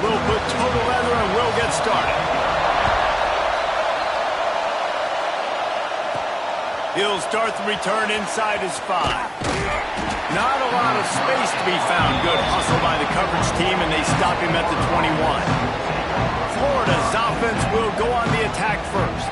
will put total leather and will get started. He'll start the return inside his 5. Not a lot of space to be found. Good hustle by the coverage team, and they stop him at the 21. Florida's offense will go on the attack first.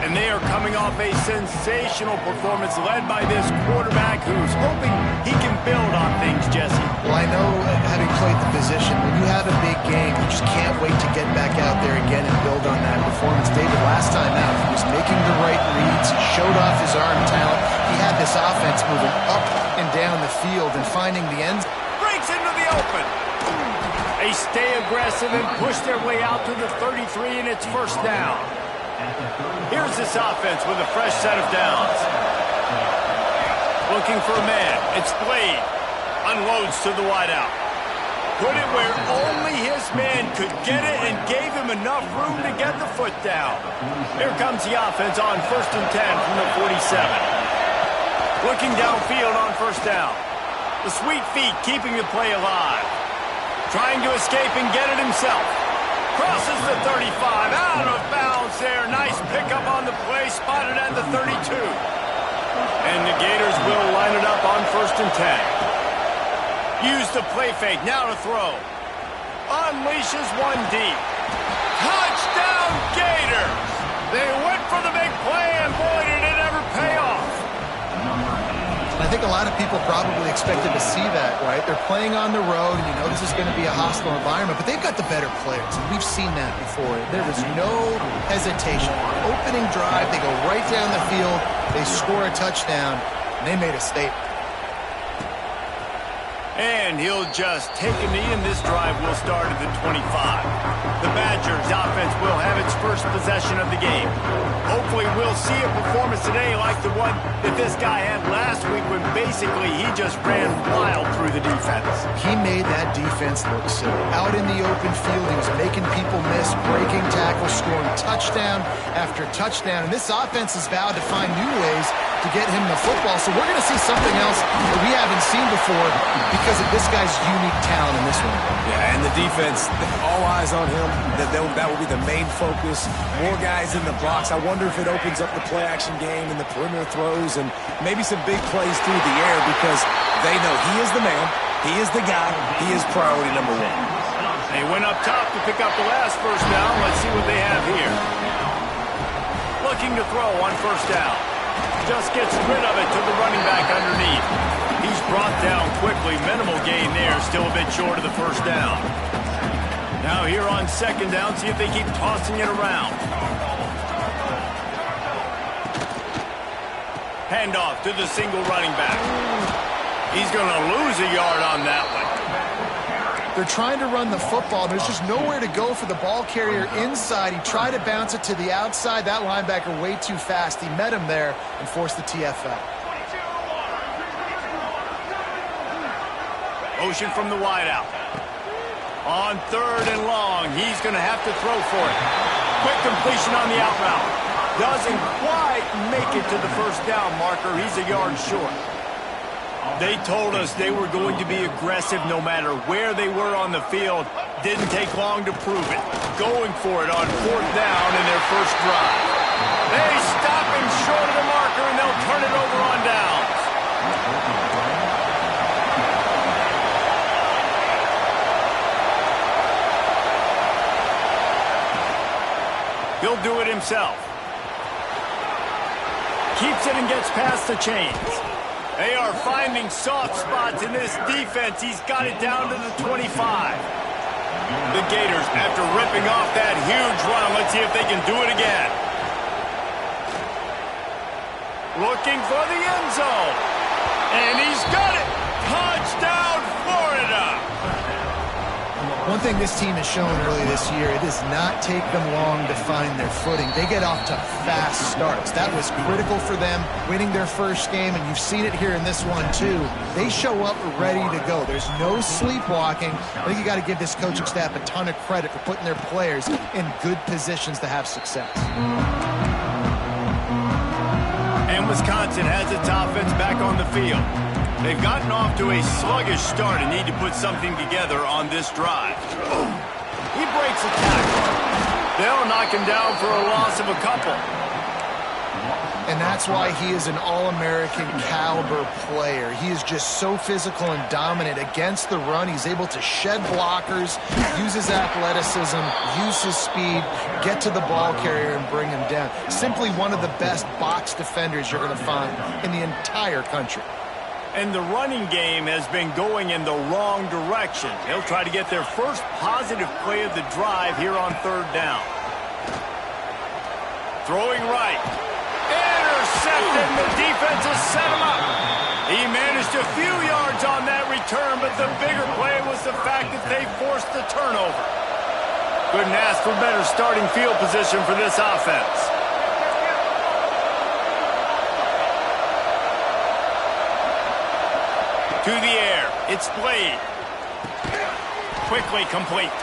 And they are coming off a sensational performance led by this quarterback who's hoping he can build on things, Jesse. Well, I know, having played the position, when you have a big game, you just can't wait to get back out there again and build on that performance. David, last time out, he was making the right reads. He showed off his arm talent. He had this offense moving up and down the field and finding the end. Breaks into the open. They stay aggressive and push their way out to the 33, and it's first down. Here's this offense with a fresh set of downs. Looking for a man. It's Blade. Unloads to the wideout. Put it where only his man could get it and gave him enough room to get the foot down. Here comes the offense on 1st and 10 from the 47. Looking downfield on first down. The sweet feet keeping the play alive. Trying to escape and get it himself. Crosses the 35, out of bounds there. Nice pickup on the play, spotted at the 32. And the Gators will line it up on 1st and 10. Use the play fake, now to throw. Unleashes one deep. Touchdown Gators! They went for the big play, and boy, did it ever pay off. I think a lot of people probably expected to see that, right? They're playing on the road, and you know this is going to be a hostile environment, but they've got the better players, and we've seen that before. There was no hesitation. Opening drive, they go right down the field, they score a touchdown, and they made a statement. And he'll just take a knee, and this drive will start at the 25. The Badgers offense will have its first possession of the game. Hopefully we'll see a performance today like the one that this guy had last week when basically he just ran wild through the defense. He made that defense look silly. Out in the open field, he was making people miss, breaking tackles, scoring touchdown after touchdown. And this offense has vowed to find new ways to get him the football. So we're going to see something else that we haven't seen before because of this guy's unique talent in this one. Yeah, and the defense, all eyes on him. That will be the main focus. More guys in the box. I wonder if it opens up the play-action game and the perimeter throws and maybe some big plays through the air because they know he is the man, he is the guy, he is priority number 1. They went up top to pick up the last first down. Let's see what they have here. Looking to throw on first down. Just gets rid of it to the running back underneath. He's brought down quickly. Minimal gain there. Still a bit short of the first down. Now here on second down, see if they keep tossing it around. Handoff to the single running back. He's going to lose a yard on that one. They're trying to run the football. There's just nowhere to go for the ball carrier inside. He tried to bounce it to the outside. That linebacker way too fast. He met him there and forced the TFL. Motion from the wideout. On 3rd and long, he's going to have to throw for it. Quick completion on the out route. Doesn't quite make it to the first down marker. He's a yard short. They told us they were going to be aggressive no matter where they were on the field. Didn't take long to prove it. Going for it on 4th down in their first drive. They stop him short of the marker, and they'll turn it over on downs. He'll do it himself. Keeps it and gets past the chains. They are finding soft spots in this defense. He's got it down to the 25. The Gators, after ripping off that huge run, let's see if they can do it again. Looking for the end zone. And he's got it. Touchdown, Florida. One thing this team has shown early this year, it does not take them long to find their footing. They get off to fast starts. That was critical for them, winning their first game, and you've seen it here in this one too. They show up ready to go. There's no sleepwalking. I think you got to give this coaching staff a ton of credit for putting their players in good positions to have success. And Wisconsin has its offense back on the field. They've gotten off to a sluggish start and need to put something together on this drive. He breaks a tackle. They'll knock him down for a loss of a couple. And that's why he is an All-American caliber player. He is just so physical and dominant against the run. He's able to shed blockers, use his athleticism, use his speed, get to the ball carrier and bring him down. Simply one of the best box defenders you're going to find in the entire country. And the running game has been going in the wrong direction. They'll try to get their first positive play of the drive here on third down. Throwing right. Intercepted. The defense has set him up. He managed a few yards on that return, but the bigger play was the fact that they forced the turnover. Couldn't ask for better starting field position for this offense. To the air. It's Blade. Quickly complete.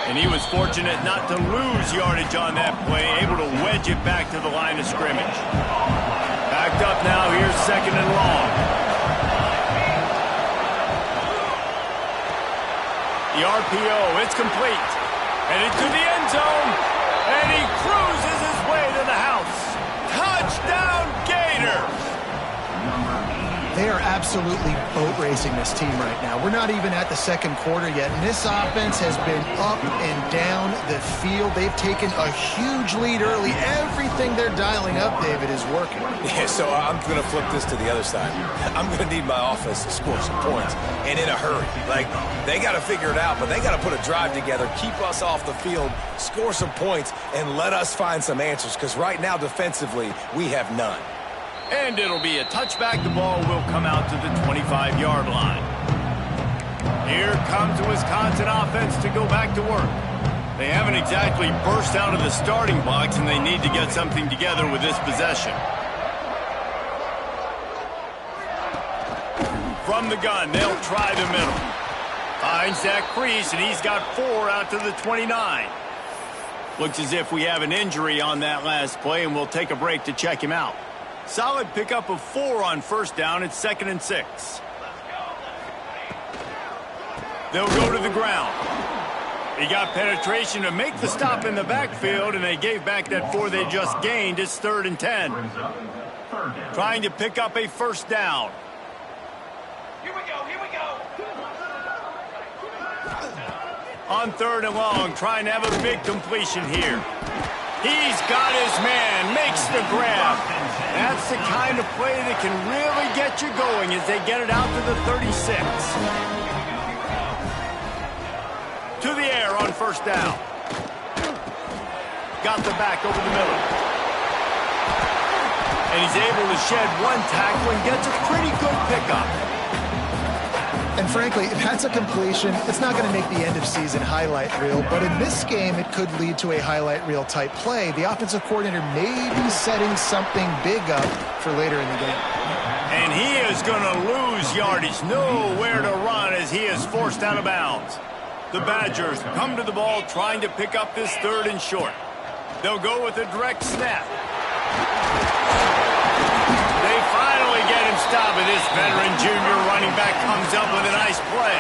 And he was fortunate not to lose yardage on that play, able to wedge it back to the line of scrimmage. Backed up now, here's second and long. The RPO, it's complete. Headed to the end zone, and he cruises his way to the house. Touchdown, Gators! They are absolutely boat racing this team right now. We're not even at the second quarter yet, and this offense has been up and down the field. They've taken a huge lead early. Everything they're dialing up, David, is working. Yeah, so I'm going to flip this to the other side. I'm going to need my offense to score some points, and in a hurry. Like, they got to figure it out, but they got to put a drive together, keep us off the field, score some points, and let us find some answers, because right now, defensively, we have none. And it'll be a touchback. The ball will come out to the 25-yard line. Here comes the Wisconsin offense to go back to work. They haven't exactly burst out of the starting blocks, and they need to get something together with this possession. From the gun, they'll try the middle. Finds that crease, and he's got 4 out to the 29. Looks as if we have an injury on that last play, and we'll take a break to check him out. Solid pickup of 4 on first down. It's 2nd and 6. They'll go to the ground. He got penetration to make the stop in the backfield, and they gave back that 4 they just gained. It's 3rd and 10. Trying to pick up a first down. Here we go. On 3rd and long, trying to have a big completion here. He's got his man, makes the grab. That's the kind of play that can really get you going as they get it out to the 36. To the air on first down. Got the back over the middle. And he's able to shed 1 tackle and gets a pretty good pickup. And frankly, if that's a completion, it's not going to make the end-of-season highlight reel. But in this game, it could lead to a highlight reel type play. The offensive coordinator may be setting something big up for later in the game. And he is going to lose yardage. Nowhere to run as he is forced out of bounds. The Badgers come to the ball trying to pick up this 3rd and short. They'll go with a direct snap. They finally get him stopped, and this veteran junior running back comes up with a nice play.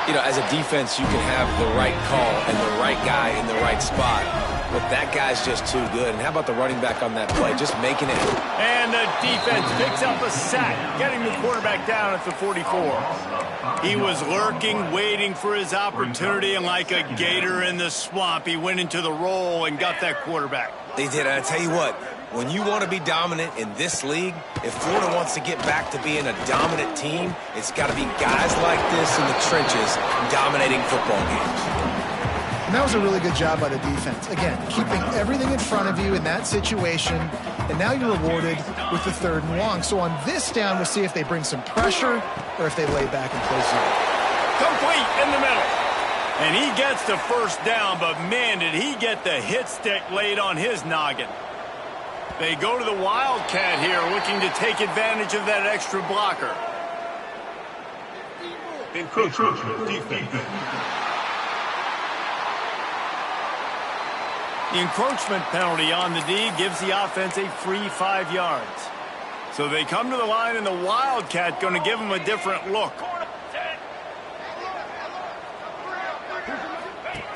You know, as a defense, you can have the right call and the right guy in the right spot, but that guy's just too good. And how about the running back on that play, just making it? And the defense picks up a sack, getting the quarterback down at the 44. He was lurking, waiting for his opportunity, and like a gator in the swamp, he went into the roll and got that quarterback. They did. I tell you what, when you want to be dominant in this league, if Florida wants to get back to being a dominant team, it's got to be guys like this in the trenches dominating football games. And that was a really good job by the defense. Again, keeping everything in front of you in that situation, and now you're rewarded with the 3rd and long. So on this down, we'll see if they bring some pressure or if they lay back and play zone. Complete in the middle. And he gets the first down, but man, did he get the hit stick laid on his noggin. They go to the Wildcat here, looking to take advantage of that extra blocker. Encroachment defense. The encroachment penalty on the D gives the offense a free 5 yards. So they come to the line, and the Wildcat going to give them a different look.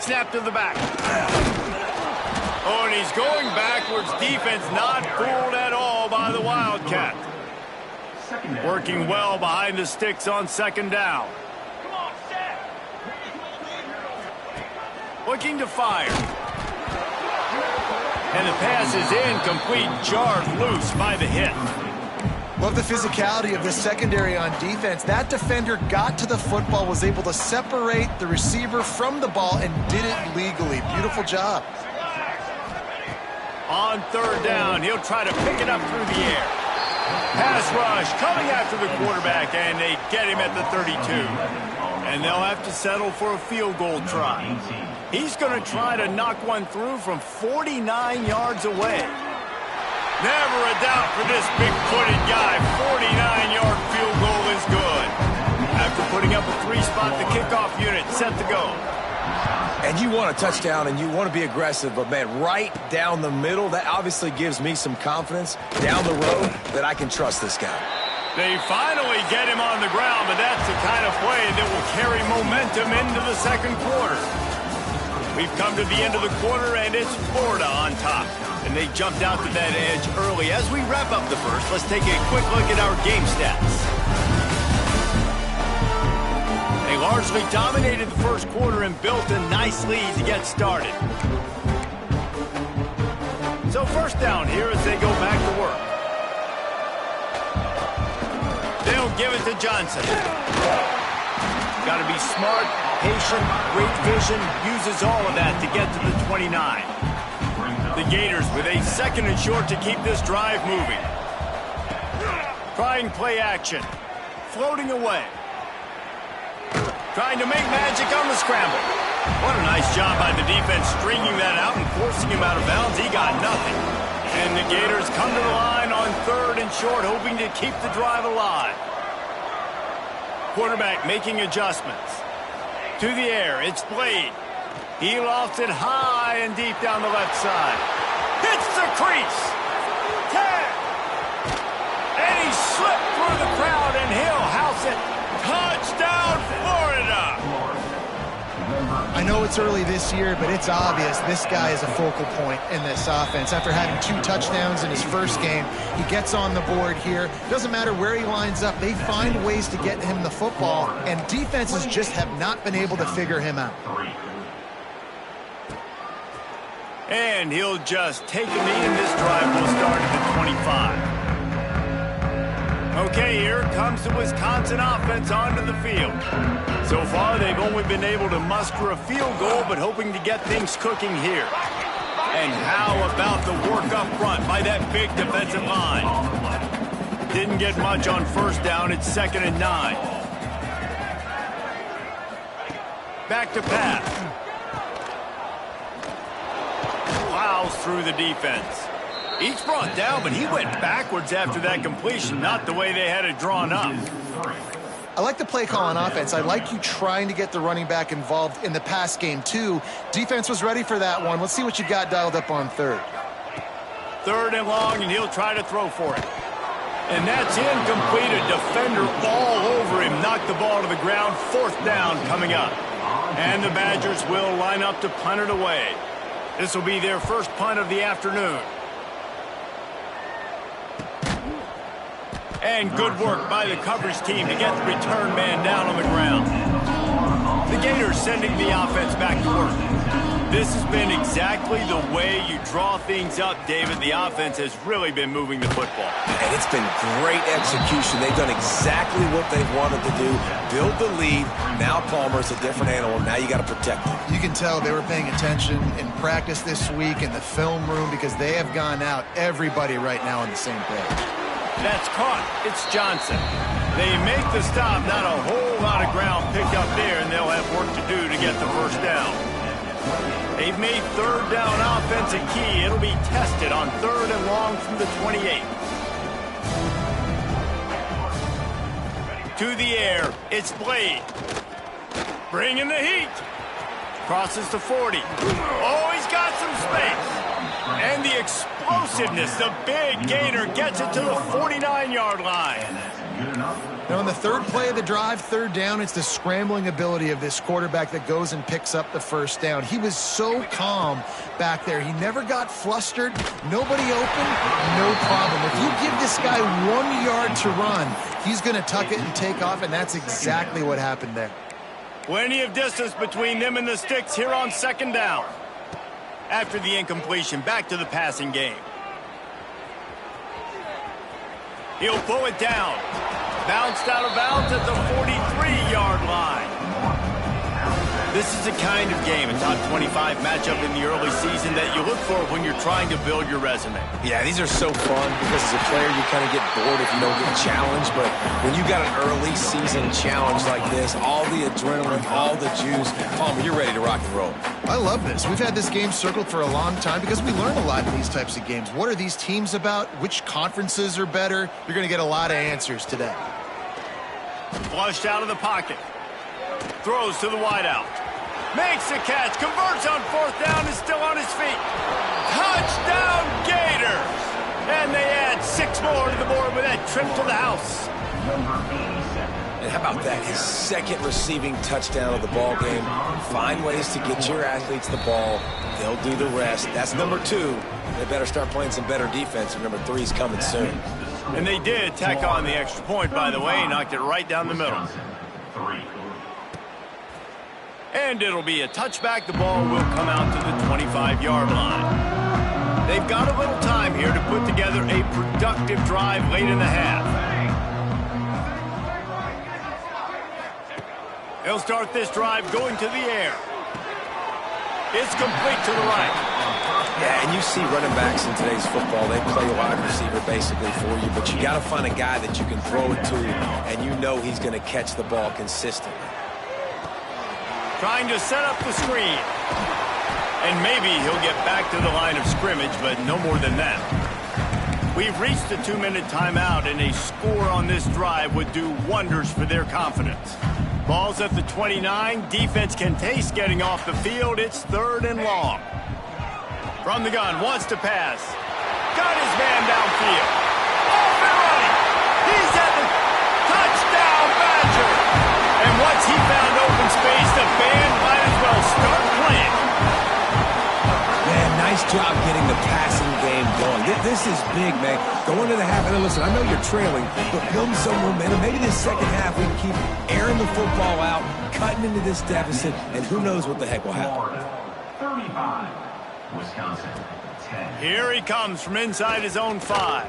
Snap to the back. Oh, and he's going backwards. Defense not fooled at all by the Wildcat. Working well behind the sticks on second down. Looking to fire. And the pass is incomplete, jarred loose by the hit. Love the physicality of the secondary on defense. That defender got to the football, was able to separate the receiver from the ball, and did it legally. Beautiful job. On third down, he'll try to pick it up through the air. Pass rush coming after the quarterback, and they get him at the 32. And they'll have to settle for a field goal try. He's going to try to knock one through from 49 yards away. Never a doubt for this big-footed guy. 49-yard field goal is good. After putting up a three-spot, the kickoff unit set to go. And you want a touchdown and you want to be aggressive, but, man, right down the middle, that obviously gives me some confidence down the road that I can trust this guy. They finally get him on the ground, but that's the kind of play that will carry momentum into the second quarter. We've come to the end of the quarter, and it's Florida on top. And they jumped out to that edge early. As we wrap up the first, let's take a quick look at our game stats. They largely dominated the first quarter and built a nice lead to get started. So first down here as they go back to work. They'll give it to Johnson. Got to be smart, patient, great vision, uses all of that to get to the 29. The Gators with a second and short to keep this drive moving. Trying play action. Floating away. Trying to make magic on the scramble. What a nice job by the defense stringing that out and forcing him out of bounds. He got nothing. And the Gators come to the line on third and short, hoping to keep the drive alive. Quarterback making adjustments. To the air, it's Blade. He lofts it high and deep down the left side. Hits the crease. 10. And he slipped through the crowd, and he'll house it. Touchdown, Florida. I know it's early this year, but it's obvious this guy is a focal point in this offense. After having 2 touchdowns in his first game, he gets on the board here. Doesn't matter where he lines up, they find ways to get him the football, and defenses just have not been able to figure him out. And he'll just take a knee, and this drive will start at the 25. Okay, here comes the Wisconsin offense onto the field. So far, they've only been able to muster a field goal, but hoping to get things cooking here. And how about the work up front by that big defensive line? Didn't get much on first down. It's 2nd and 9. Back to pass. Plows through the defense. Each brought down, but he went backwards after that completion, not the way they had it drawn up. I like the play call on offense. I like you trying to get the running back involved in the pass game, too. Defense was ready for that one. Let's see what you got dialed up on third. 3rd and long, and he'll try to throw for it. And that's incomplete. A defender all over him. Knocked the ball to the ground. 4th down coming up. And the Badgers will line up to punt it away. This will be their first punt of the afternoon. And good work by the coverage team to get the return man down on the ground. The Gators sending the offense back to work. This has been exactly the way you draw things up, David. The offense has really been moving the football. And it's been great execution. They've done exactly what they've wanted to do. Build the lead. Now Palmer's a different animal. Now you got to protect him. You can tell they were paying attention in practice this week in the film room because they have gone out, everybody right now on the same page. That's caught. It's Johnson. They make the stop. Not a whole lot of ground picked up there, and they'll have work to do to get the first down. They've made 3rd down offense a key. It'll be tested on 3rd and long from the 28. To the air. It's Blade. Bringing the heat. Crosses to 40. Oh, he's got some space. And the explosiveness, the big gainer gets it to the 49-yard line. Now, on the third play of the drive, third down, it's the scrambling ability of this quarterback that goes and picks up the first down. He was so calm back there. He never got flustered. Nobody open, no problem. If you give this guy 1 yard to run, he's going to tuck it and take off, and that's exactly what happened there. Plenty of distance between them and the sticks here on second down. After the incompletion, back to the passing game. He'll pull it down. Bounced out of bounds at the 43-yard line. This is the kind of game, a top 25 matchup in the early season that you look for when you're trying to build your resume. Yeah, these are so fun because as a player you kind of get bored if you don't get challenged, but when you got an early season challenge like this, all the adrenaline, all the juice, Palmer, you're ready to rock and roll. I love this. We've had this game circled for a long time because we learn a lot in these types of games. What are these teams about? Which conferences are better? You're going to get a lot of answers today. Flushed out of the pocket. Throws to the wideout. Makes the catch. Converts on fourth down. Is still on his feet. Touchdown Gators! And they add 6 more to the board with that trip to the house. And how about that? His second receiving touchdown of the ball game. Find ways to get your athletes the ball. They'll do the rest. That's number 2. They better start playing some better defense. Number 3 is coming soon. And they did tack on the extra point, by the way. Knocked it right down the middle. And it'll be a touchback. The ball will come out to the 25-yard line. They've got a little time here to put together a productive drive late in the half. He'll start this drive going to the air. It's complete to the right. Yeah, and you see running backs in today's football, they play wide receiver basically for you, but you got to find a guy that you can throw it to, and you know he's going to catch the ball consistently. Trying to set up the screen. And maybe he'll get back to the line of scrimmage, but no more than that. We've reached the 2-minute timeout, and a score on this drive would do wonders for their confidence. Ball's at the 29. Defense can taste getting off the field. It's 3rd and long. From the gun, wants to pass. Got his man downfield. Off and running. He's at the touchdown Badger. And once he found open space, the band might as well start playing. Man, nice job getting the passing game going. This is big, man. Going to the half, and listen, I know you're trailing, but building some momentum. Maybe this second half we can keep airing the football out, cutting into this deficit, and who knows what the heck will happen. 35, Wisconsin, 10. Here he comes from inside his own 5.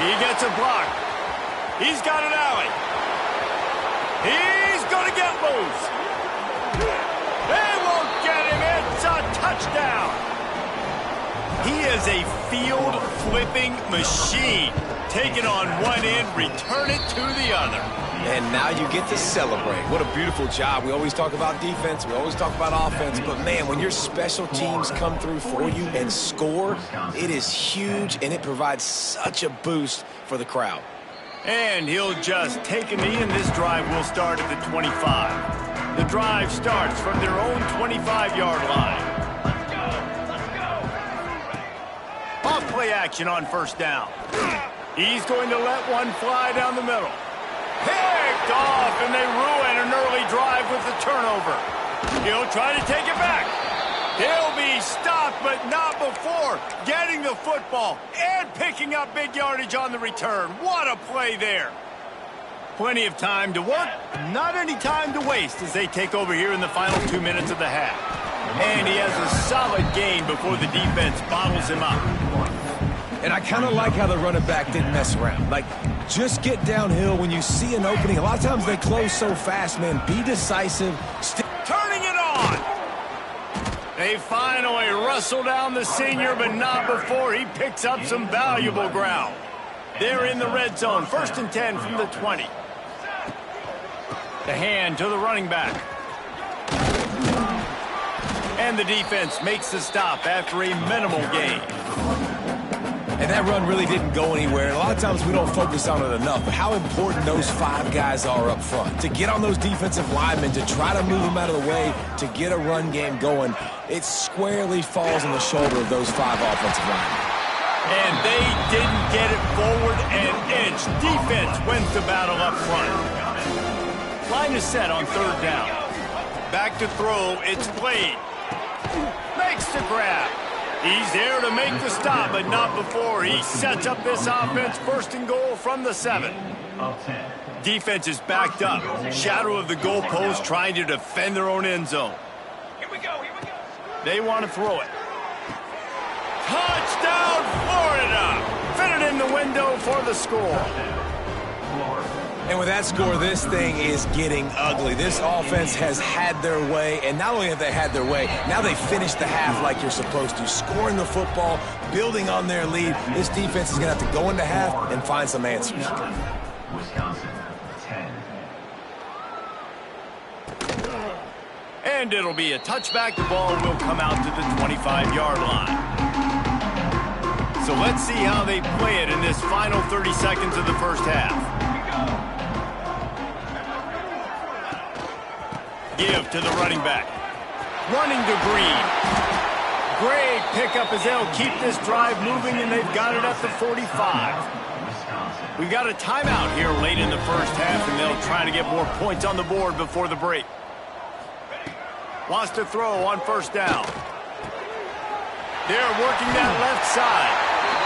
He gets a block. He's got an alley. He's going to get loose. They won't get him. It's a touchdown. He is a field-flipping machine. Take it on one end, return it to the other. And now you get to celebrate. What a beautiful job. We always talk about defense. We always talk about offense. But, man, when your special teams come through for you and score, it is huge, and it provides such a boost for the crowd. And he'll just take a knee, and this drive will start at the 25. The drive starts from their own 25-yard line. Off play action on first down. He's going to let one fly down the middle. Picked off, and they ruin an early drive with the turnover. He'll try to take it back. He'll be stopped, but not before getting the football and picking up big yardage on the return. What a play there. Plenty of time to work, not any time to waste as they take over here in the final 2 minutes of the half. And he has a solid gain before the defense bottles him up. And I kind of like how the running back didn't mess around. Like, just get downhill when you see an opening. A lot of times they close so fast, man. Be decisive. Turning it on. They finally wrestle down the senior, but not before he picks up some valuable ground. They're in the red zone. 1st and 10 from the 20. The hand to the running back. And the defense makes the stop after a minimal gain. And that run really didn't go anywhere. And a lot of times we don't focus on it enough. But how important those 5 guys are up front. To get on those defensive linemen, to try to move them out of the way, to get a run game going, it squarely falls on the shoulder of those 5 offensive linemen. And they didn't get it forward an inch. Defense wins the battle up front. Line is set on third down. Back to throw. It's Blade. Makes the grab. He's there to make the stop, but not before he sets up this offense. First and goal from the 7. Defense is backed up. Shadow of the goalpost trying to defend their own end zone. Here we go. They want to throw it. Touchdown, Florida! Fit it in the window for the score. And with that score, this thing is getting ugly. This offense has had their way, and not only have they had their way, now they finished the half like you're supposed to, scoring the football, building on their lead. This defense is going to have to go into half and find some answers. Wisconsin, 10. And it'll be a touchback. The ball will come out to the 25-yard line. So let's see how they play it in this final 30 seconds of the first half. Give to the running back. Running to Green. Great pickup as they'll keep this drive moving, and they've got it at the 45. We've got a timeout here late in the first half, and they'll try to get more points on the board before the break. Wants to throw on first down. They're working that left side.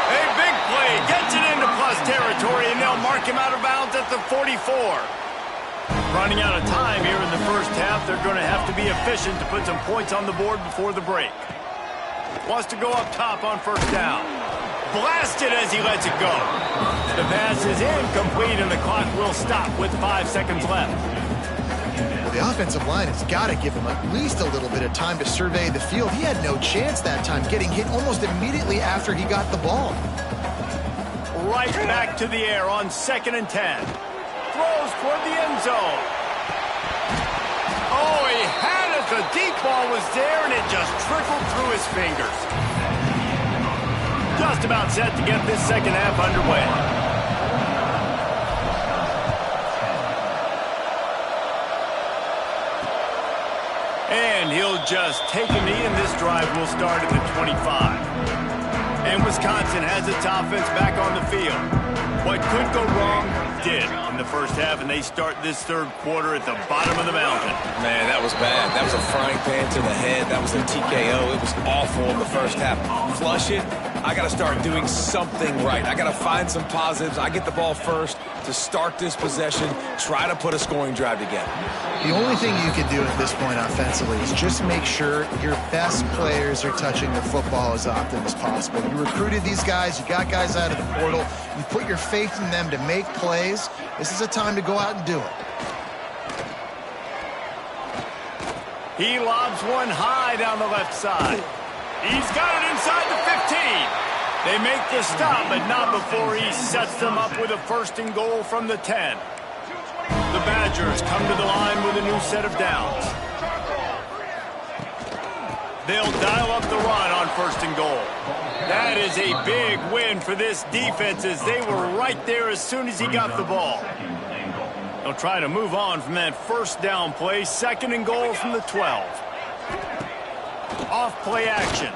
A big play. Gets it into plus territory, and they'll mark him out of bounds at the 44. Running out of time here in the first half. They're going to have to be efficient to put some points on the board before the break. Wants to go up top on first down. Blasted as he lets it go. The pass is incomplete, and the clock will stop with 5 seconds left. Well, the offensive line has got to give him at least a little bit of time to survey the field. He had no chance that time, getting hit almost immediately after he got the ball. Right back to the air on 2nd and 10. Throws toward the end zone. Oh, he had it. The deep ball was there, and it just trickled through his fingers. Just about set to get this second half underway. And he'll just take a knee, and this drive will start at the 25. And Wisconsin has its offense back on the field. What could go wrong did in the first half, and they start this third quarter at the bottom of the mountain. Man, that was bad. That was a frying pan to the head. That was a TKO. It was awful in the first half. Flush it. I got to start doing something right. I got to find some positives. I get the ball first to start this possession, try to put a scoring drive together. The only thing you can do at this point offensively is just make sure your best players are touching the football as often as possible. You recruited these guys. You got guys out of the portal. You put your faith in them to make plays. This is a time to go out and do it. He lobs one high down the left side. He's got it inside the 15. They make the stop, but not before he sets them up with a first and goal from the 10. The Badgers come to the line with a new set of downs. They'll dial up the run on first and goal. That is a big win for this defense, as they were right there as soon as he got the ball. They'll try to move on from that first down play. Second and goal from the 12. Off play action.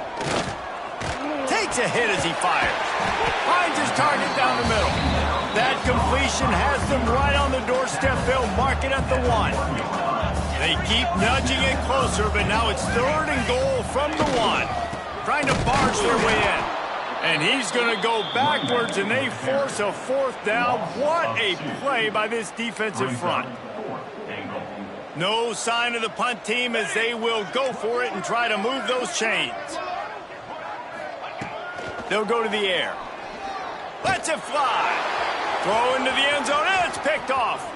Takes a hit as he fires. Finds his target down the middle. That completion has them right on the doorstep. They'll mark it at the 1. They keep nudging it closer, but now it's third and goal from the 1. Trying to barge their way in. And he's going to go backwards, and they force a fourth down. What a play by this defensive front. No sign of the punt team, as they will go for it and try to move those chains. They'll go to the air. Lets it fly. Throw into the end zone, and it's picked off.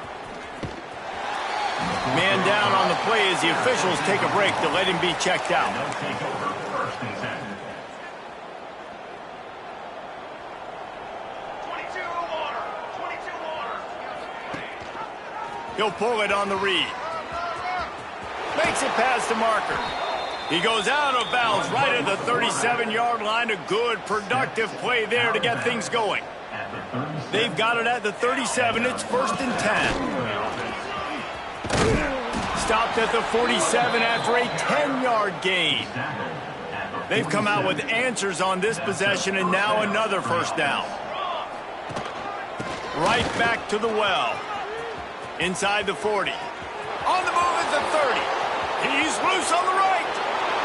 Man down on the play as the officials take a break to let him be checked out. He'll pull it on the read. Makes it past the marker. He goes out of bounds right at the 37-yard line. A good, productive play there to get things going. They've got it at the 37. It's first and 10. Stopped at the 47 after a 10-yard gain. They've come out with answers on this possession, and now another first down. Right back to the well. Inside the 40. On the move at the 30. He's loose on the right.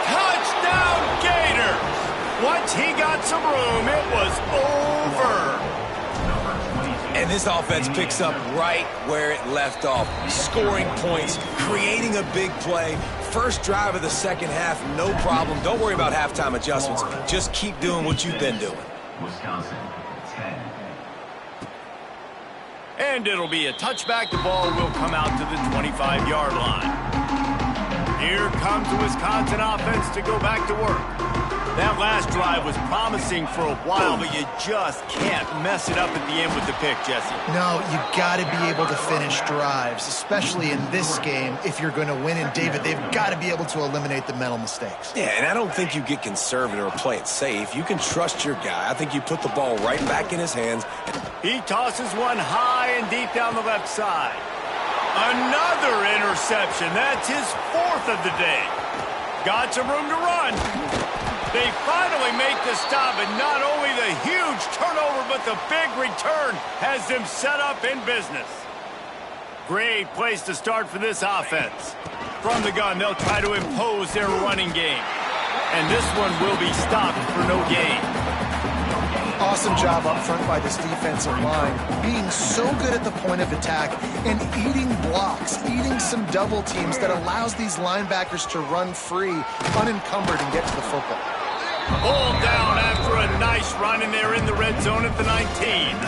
Touchdown, Gators! Once he got some room, it was over. And this offense picks up right where it left off. Scoring points, creating a big play. First drive of the second half, no problem. Don't worry about halftime adjustments. Just keep doing what you've been doing. Wisconsin, 10. And it'll be a touchback. The ball will come out to the 25-yard line. Here comes the Wisconsin offense to go back to work. That last drive was promising for a while, but you just can't mess it up at the end with the pick, Jesse. No, you got to be able to finish drives, especially in this game if you're going to win. And, David, they've got to be able to eliminate the mental mistakes. Yeah, and I don't think you get conservative or play it safe. You can trust your guy. I think you put the ball right back in his hands. He tosses one high and deep down the left side. Another interception. That's his fourth of the day. Got some room to run. They finally make the stop, and not only the huge turnover, but the big return has them set up in business. Great place to start for this offense. From the gun, they'll try to impose their running game. And this one will be stopped for no gain. Awesome job up front by this defensive line, being so good at the point of attack and eating blocks, eating some double teams that allows these linebackers to run free, unencumbered, and get to the football. Pulled down after a nice run, and they're in the red zone at the 19.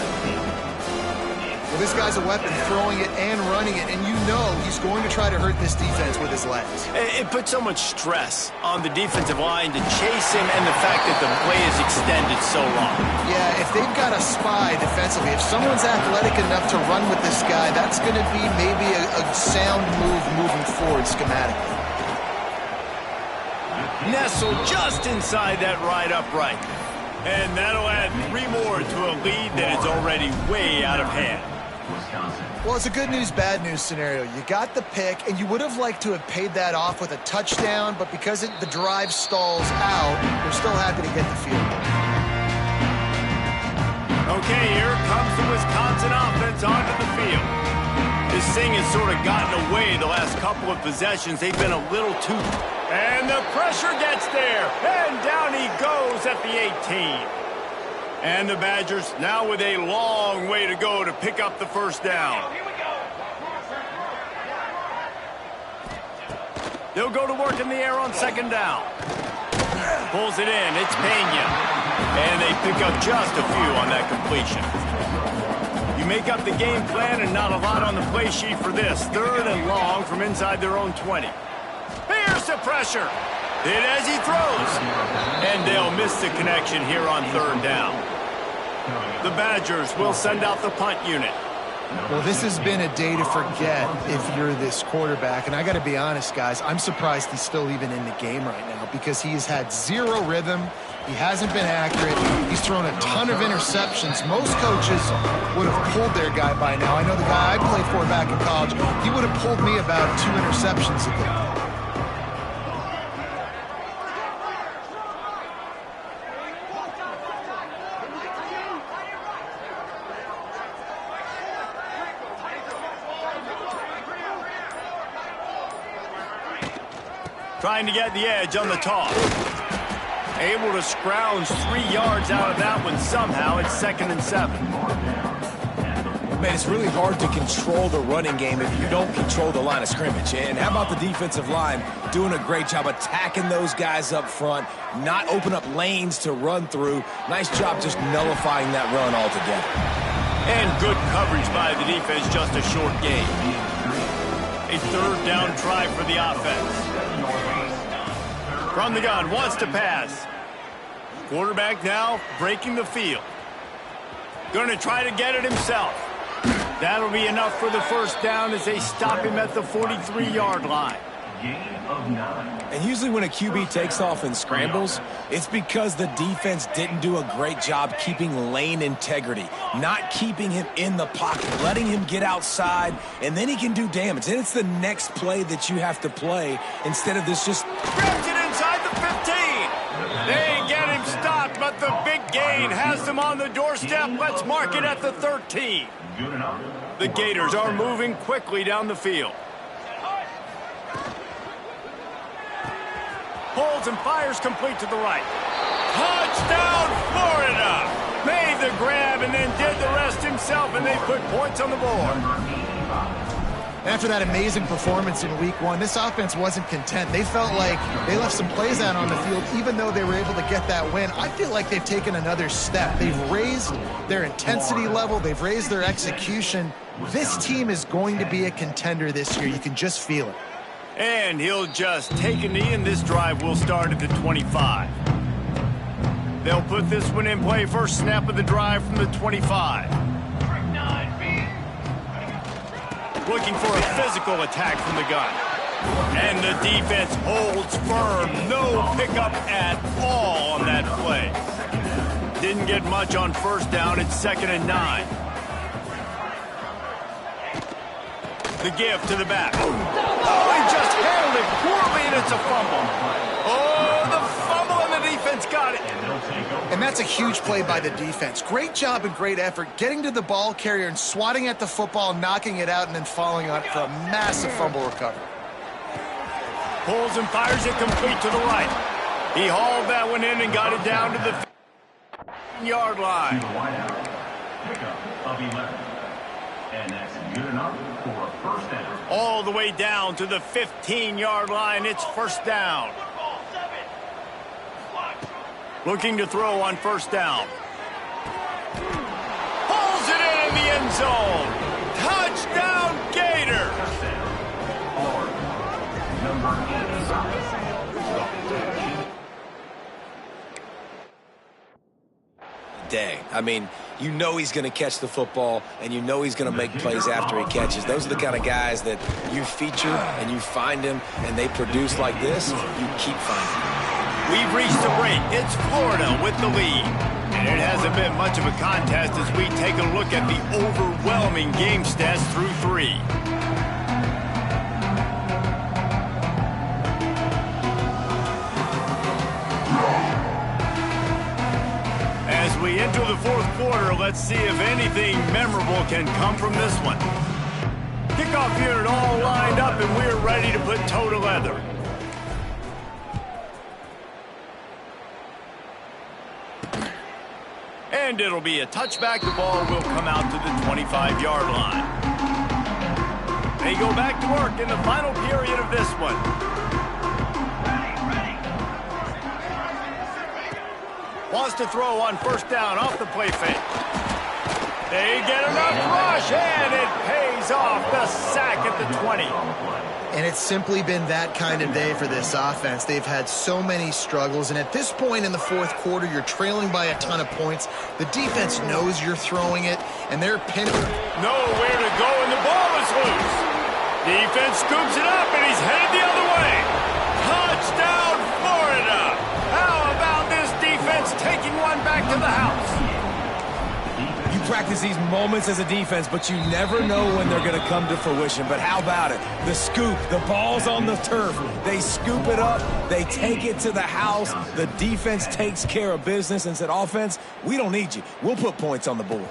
Well, this guy's a weapon, throwing it and running it, and you know he's going to try to hurt this defense with his legs. It puts so much stress on the defensive line to chase him, and the fact that the play is extended so long. Yeah, if they've got a spy defensively, if someone's athletic enough to run with this guy, that's going to be maybe a sound move moving forward schematically. Nestled just inside that right upright. And that'll add 3 more to a lead that is already way out of hand. Well, it's a good news, bad news scenario. You got the pick, and you would have liked to have paid that off with a touchdown, but because the drive stalls out, you're still happy to get the field goal. Okay, here comes the Wisconsin offense onto the field. This thing has sort of gotten away the last couple of possessions. They've been a little too... And the pressure gets there, and down he goes at the 18. And the Badgers now with a long way to go to pick up the first down. They'll go to work in the air on second down. Pulls it in, it's Pena. And they pick up just a few on that completion. You make up the game plan and not a lot on the play sheet for this. Third and long from inside their own 20. Here's the pressure. Hit as he throws. And they'll miss the connection here on third down. The Badgers will send out the punt unit. Well, this has been a day to forget if you're this quarterback. And I got to be honest, guys, I'm surprised he's still even in the game right now because he's had zero rhythm. He hasn't been accurate. He's thrown a ton of interceptions. Most coaches would have pulled their guy by now. I know the guy I played for back in college, he would have pulled me about 2 interceptions ago. Trying to get the edge on the toss. Able to scrounge 3 yards out of that one somehow. It's 2nd and 7. Man, it's really hard to control the running game if you don't control the line of scrimmage. And how about the defensive line doing a great job attacking those guys up front, not open up lanes to run through. Nice job just nullifying that run altogether. And good coverage by the defense, just a short gain. A third down try for the offense. From the gun, wants to pass. Quarterback now breaking the field. Going to try to get it himself. That'll be enough for the first down as they stop him at the 43-yard line. And usually when a QB takes off and scrambles, it's because the defense didn't do a great job keeping lane integrity, not keeping him in the pocket, letting him get outside, and then he can do damage. And it's the next play that you have to play instead of this just... Grabs it inside the 15. big gain has them on the doorstep. Let's mark it at the 13. Good enough. The Gators are moving quickly down the field. Pulls and fires complete to the right. Touchdown, Florida! Made the grab and then did the rest himself, and they put points on the board. After that amazing performance in week one, this offense wasn't content. They felt like they left some plays out on the field, even though they were able to get that win. I feel like they've taken another step. They've raised their intensity level. They've raised their execution. This team is going to be a contender this year. You can just feel it. And he'll just take a knee, and this drive will start at the 25. They'll put this one in play first snap of the drive from the 25. Looking for a physical attack from the gun. And the defense holds firm. No pickup at all on that play. Didn't get much on first down. It's 2nd and 9. The give to the back. Oh, he just handled it poorly, and it's a fumble. Oh, the fumble, and the defense got it. And that's a huge play by the defense. Great job and great effort getting to the ball carrier and swatting at the football, knocking it out, and then falling on it for a massive fumble recovery. Pulls and fires it complete to the right. He hauled that one in and got it down to the 15-yard line. Pickup of 11. And that's good enough for a first down. All the way down to the 15-yard line. It's first down. Looking to throw on first down. Pulls it in the end zone. Touchdown, Gator. Or number 85. Day. I mean, you know he's going to catch the football, and you know he's going to make plays after he catches. Those are the kind of guys that you feature and you find him, and they produce like this. You keep finding them. We've reached the break. It's Florida with the lead. And it hasn't been much of a contest as we take a look at the overwhelming game stats through 3. As we enter the 4th quarter, let's see if anything memorable can come from this one. Kickoff unit all lined up, and we're ready to put toe to leather. And it'll be a touchback. The ball will come out to the 25-yard line. They go back to work in the final period of this one. Wants to throw on first down off the play fake. They get enough rush, and it pays off. The sack at the 20. And it's simply been that kind of day for this offense. They've had so many struggles, and at this point in the 4th quarter, you're trailing by a ton of points. The defense knows you're throwing it, and they're pinning. Nowhere to go, and the ball is loose. Defense scoops it up, and he's headed the other way. Touchdown, Florida! How about this defense taking one back to the house? You practice these moments as a defense, but you never know when they're going to come to fruition. But how about it? The scoop, the ball's on the turf. They scoop it up. They take it to the house. The defense takes care of business and said, offense, we don't need you. We'll put points on the board.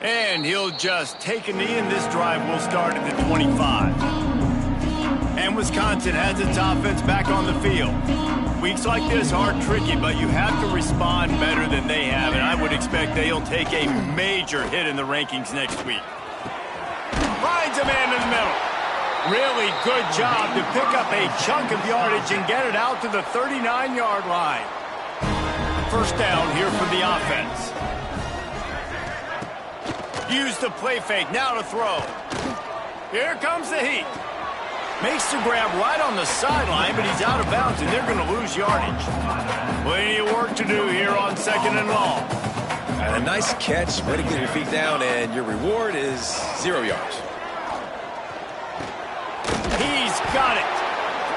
And he'll just take a knee, and this drive will start at the 25. And Wisconsin has its offense back on the field. Weeks like this are tricky, but you have to respond better than they have, and I would expect they'll take a major hit in the rankings next week. Finds a man in the middle. Really good job to pick up a chunk of yardage and get it out to the 39-yard line. First down here for the offense. Use the play fake, now to throw. Here comes the heat. Makes the grab right on the sideline, but he's out of bounds, and they're going to lose yardage. Plenty of work to do here on 2nd and long. A nice catch, way to get your feet down, and your reward is 0 yards. He's got it.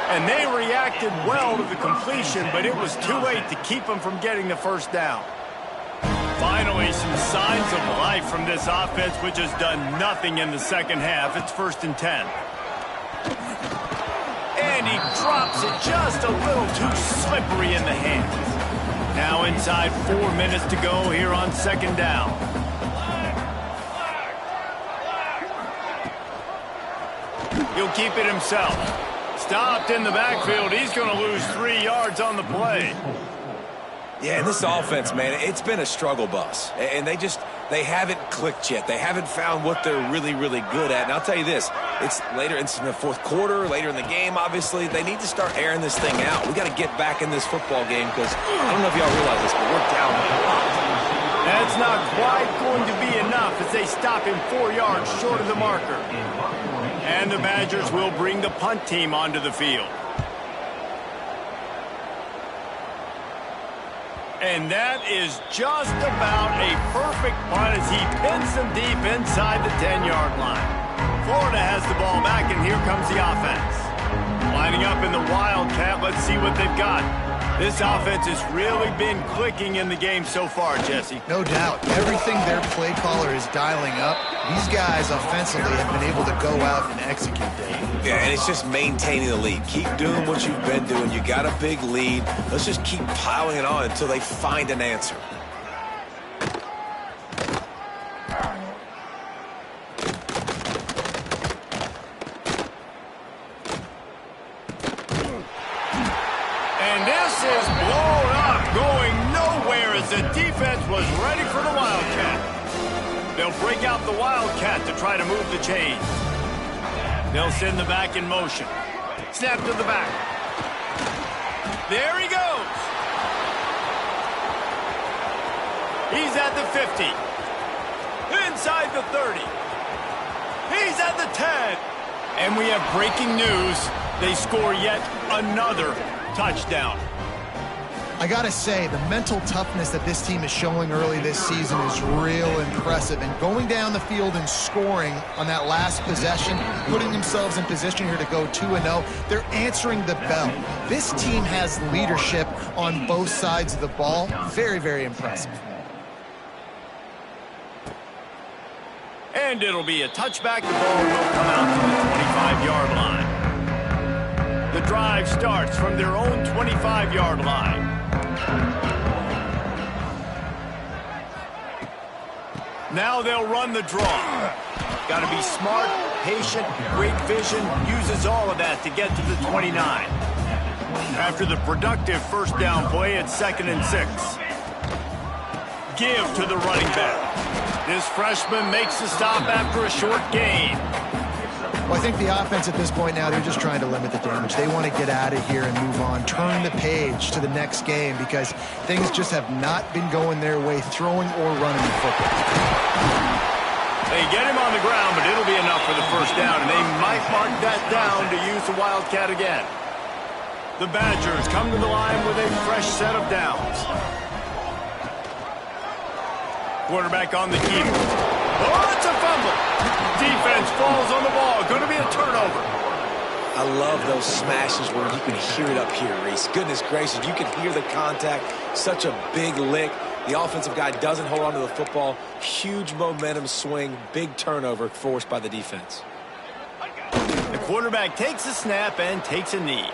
And they reacted well to the completion, but it was too late to keep him from getting the first down. Finally, some signs of life from this offense, which has done nothing in the second half. It's 1st and 10. And he drops it just a little too slippery in the hands. Now inside 4 minutes to go here on second down. He'll keep it himself. Stopped in the backfield. He's going to lose 3 yards on the play. Yeah, and this offense, man, it's been a struggle bus. And they haven't clicked yet. They haven't found what they're really, really good at. And I'll tell you this, it's in the fourth quarter, later in the game, obviously. They need to start airing this thing out. We got to get back in this football game because I don't know if y'all realize this, but we're down a lot. That's not quite going to be enough as they stop him 4 yards short of the marker. And the Badgers will bring the punt team onto the field. And that is just about a perfect punt as he pins them deep inside the 10-yard line. Florida has the ball back, and here comes the offense. Lining up in the Wildcat, let's see what they've got. This offense has really been clicking in the game so far, Jesse. No doubt. Everything their play caller is dialing up, these guys offensively have been able to go out and execute that. Yeah, and it's just maintaining the lead. Keep doing what you've been doing. You got a big lead. Let's just keep piling it on until they find an answer. And this is blown up, going nowhere as the defense was ready for the Wildcat. They'll break out the Wildcat to try to move the chains. They'll send the back in motion. Snap to the back. There he goes. He's at the 50. Inside the 30. He's at the 10. And we have breaking news. They score yet another touchdown. I gotta say, the mental toughness that this team is showing early this season is real impressive. And going down the field and scoring on that last possession, putting themselves in position here to go 2-0, they're answering the bell. This team has leadership on both sides of the ball. Very, very impressive. And it'll be a touchback. The ball will come out to the 25-yard line. The drive starts from their own 25-yard line. Now they'll run the draw. Got to be smart, patient, great vision, uses all of that to get to the 29. After the productive first down play, it's 2nd and 6. Give to the running back. This freshman makes the stop after a short gain. Well, I think the offense at this point now, they're just trying to limit the damage. They want to get out of here and move on, turn the page to the next game because things just have not been going their way, throwing or running the football. They get him on the ground, but it'll be enough for the first down, and they might mark that down to use the Wildcat again. The Badgers come to the line with a fresh set of downs. Quarterback on the keeper. Oh, it's a fumble. Defense falls on the ball. Going to be a turnover. I love those smashes where you can hear it up here, Reese. Goodness gracious, you can hear the contact. Such a big lick. The offensive guy doesn't hold on to the football. Huge momentum swing. Big turnover forced by the defense. The quarterback takes a snap and takes a knee.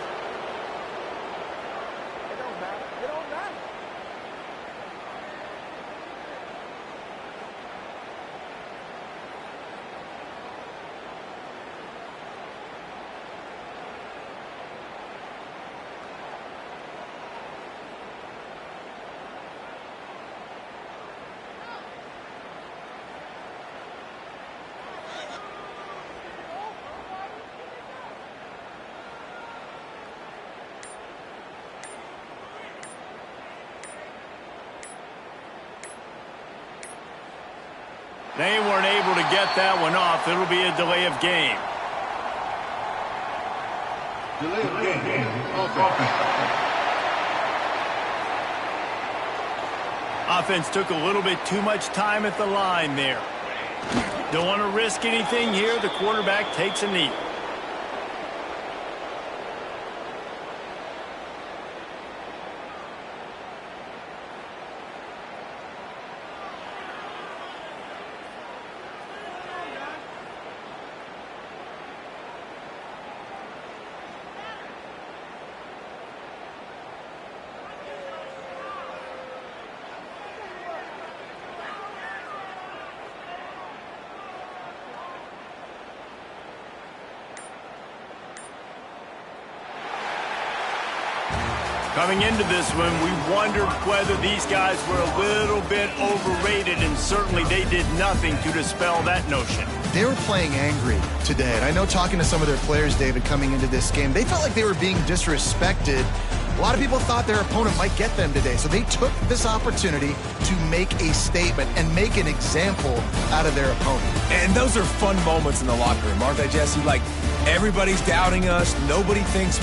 They weren't able to get that one off. It'll be a delay of game. Delay of game. Offense took a little bit too much time at the line there. Don't want to risk anything here. The quarterback takes a knee. Coming into this one, we wondered whether these guys were a little bit overrated, and certainly they did nothing to dispel that notion. They were playing angry today, and I know talking to some of their players, David, coming into this game, they felt like they were being disrespected. A lot of people thought their opponent might get them today, so they took this opportunity to make a statement and make an example out of their opponent. And those are fun moments in the locker room, aren't they, Jesse? Like, everybody's doubting us. Nobody thinks